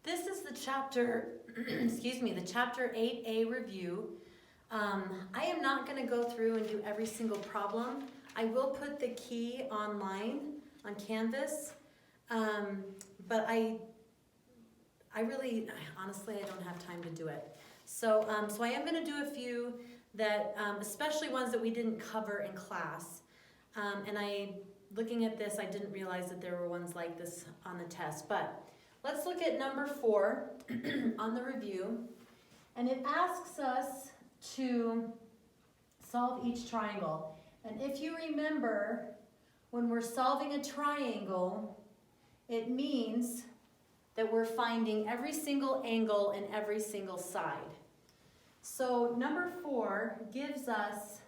This is the chapter, excuse me, the chapter 8A review. I am not going to go through and do every single problem. I will put the key online on Canvas, but I really, honestly, I don't have time to do it. So I am going to do a few that, especially ones that we didn't cover in class. Looking at this, I didn't realize that there were ones like this on the test. But let's look at number 4 on the review. And it asks us to solve each triangle. And if you remember, when we're solving a triangle, it means that we're finding every single angle and every single side. So number 4 gives us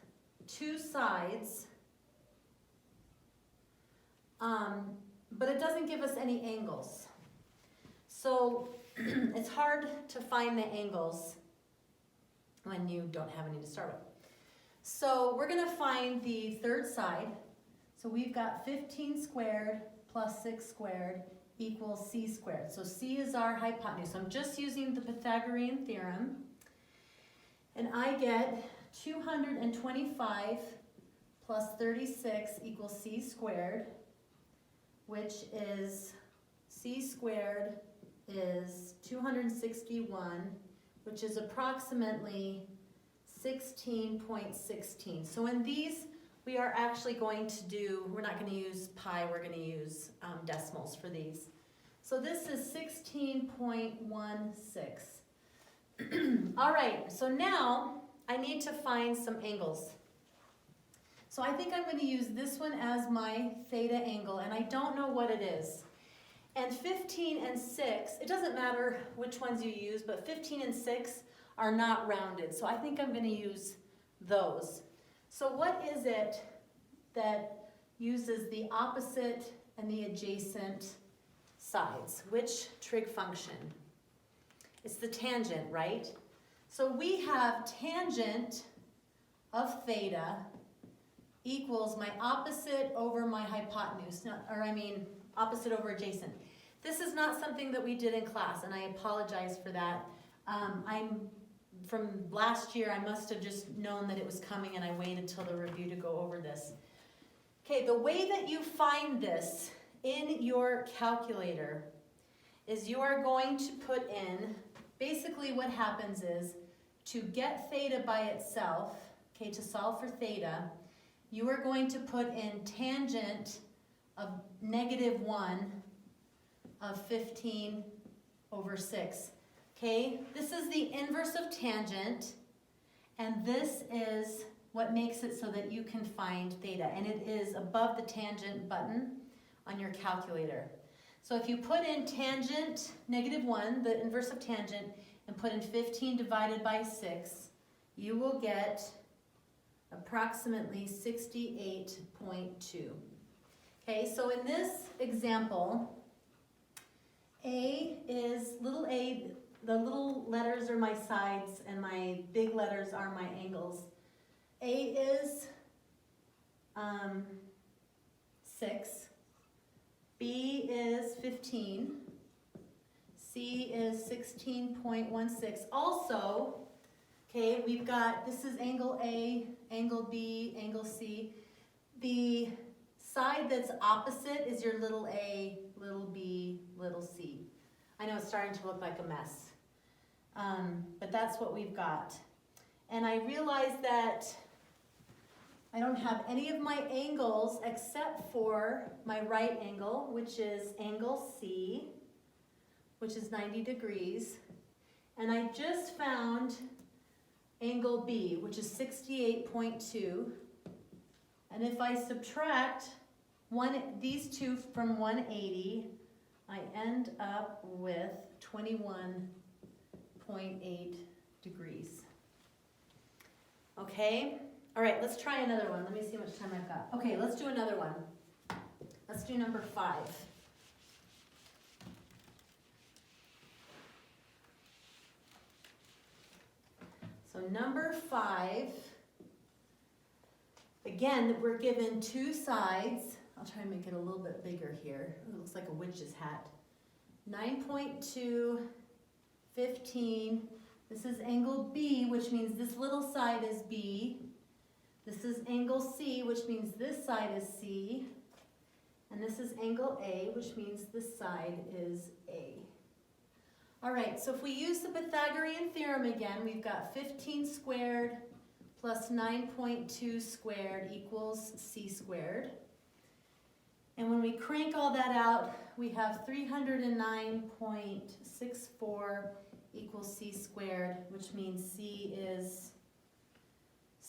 2 sides, but it doesn't give us any angles. So it's hard to find the angles when you don't have any to start with. So we're going to find the third side. So we've got 15 squared plus 6 squared equals c squared. So c is our hypotenuse. So I'm just using the Pythagorean theorem. And I get 225 plus 36 equals c squared, which is c squared is 261, which is approximately 16.16. So in these, we are actually going to do, we're not going to use pi, we're going to use decimals for these. So this is 16.16. All right, so now I need to find some angles. So I think I'm going to use this one as my theta angle, and I don't know what it is. And 15 and 6, it doesn't matter which ones you use, but 15 and 6 are not rounded. So I think I'm going to use those. So what is it that uses the opposite and the adjacent sides? Which trig function? It's the tangent, right? So we have tangent of theta equals my opposite over my hypotenuse, opposite over adjacent. This is not something that we did in class, and I apologize for that. From last year, I must have just known that it was coming, and I waited till the review to go over this. Okay, the way that you find this in your calculator is you are going to put in, basically what happens is, to get theta by itself, okay, to solve for theta, you are going to put in tangent of -1 of 15 over 6. Okay, this is the inverse of tangent, and this is what makes it so that you can find theta, and it is above the tangent button on your calculator. So if you put in tangent -1, the inverse of tangent, and put in 15 divided by 6, you will get approximately 68.2. Okay, so in this example, A is little a, the little letters are my sides and my big letters are my angles. A is 6, B is 15, C is 16.16. Also, okay, we've got, this is angle A, angle B, angle C. The side that's opposite is your little a, little b, little c. I know it's starting to look like a mess, but that's what we've got. And I realize that I don't have any of my angles except for my right angle, which is angle C, which is 90 degrees. And I just found angle B, which is 68.2. And if I subtract these two from 180, I end up with 21.8 degrees. Okay? All right, let's try another one. Let me see how much time I've got. Okay, let's do another one. Let's do number 5. So number 5, again, we're given 2 sides. I'll try and make it a little bit bigger here. It looks like a witch's hat. 9.2, 15. This is angle B, which means this little side is B. This is angle C, which means this side is C. And this is angle A, which means this side is A. All right, so if we use the Pythagorean theorem again, we've got 15 squared plus 9.2 squared equals C squared. And when we crank all that out, we have 309.64 equals C squared, which means C is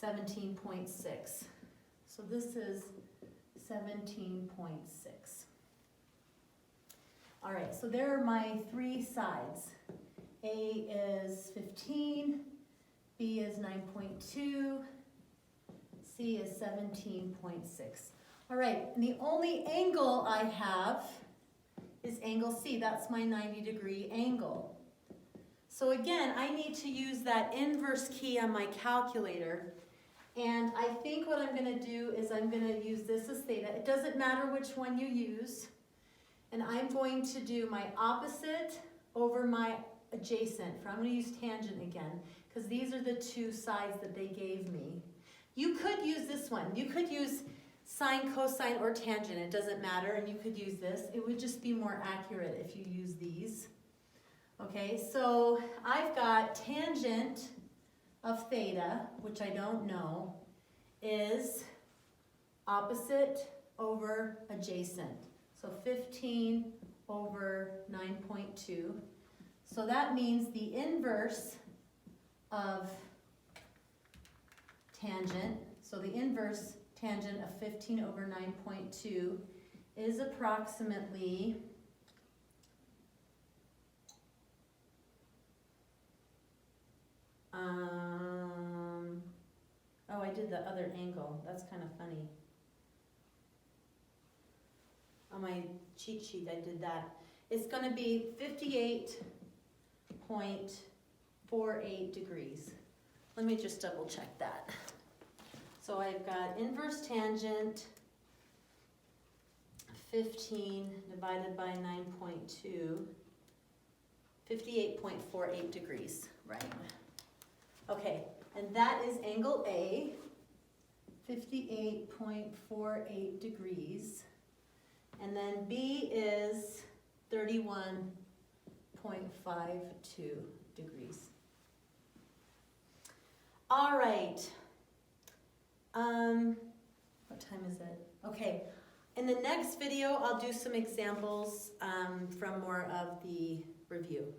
17.6. So this is 17.6. All right, so there are my three sides. A is 15, B is 9.2, C is 17.6. All right, and the only angle I have is angle C. That's my 90-degree angle. So again, I need to use that inverse key on my calculator. And I think what I'm going to do is I'm going to use this as theta. It doesn't matter which one you use. And I'm going to do my opposite over my adjacent. I'm going to use tangent again, because these are the two sides that they gave me. You could use this one. You could use sine, cosine, or tangent. It doesn't matter, and you could use this. It would just be more accurate if you use these. Okay, so I've got tangent of theta, which I don't know, is opposite over adjacent. So 15 over 9.2. So that means the inverse of tangent, so the inverse tangent of 15 over 9.2 is approximately oh, I did the other angle. That's kind of funny. On my cheat sheet, I did that. It's going to be 58.48 degrees. Let me just double check that. So I've got inverse tangent 15 divided by 9.2, 58.48 degrees, right? Okay, and that is angle A, 58.48 degrees. And then B is 31.52 degrees. All right. What time is it? Okay. In the next video, I'll do some examples from more of the review.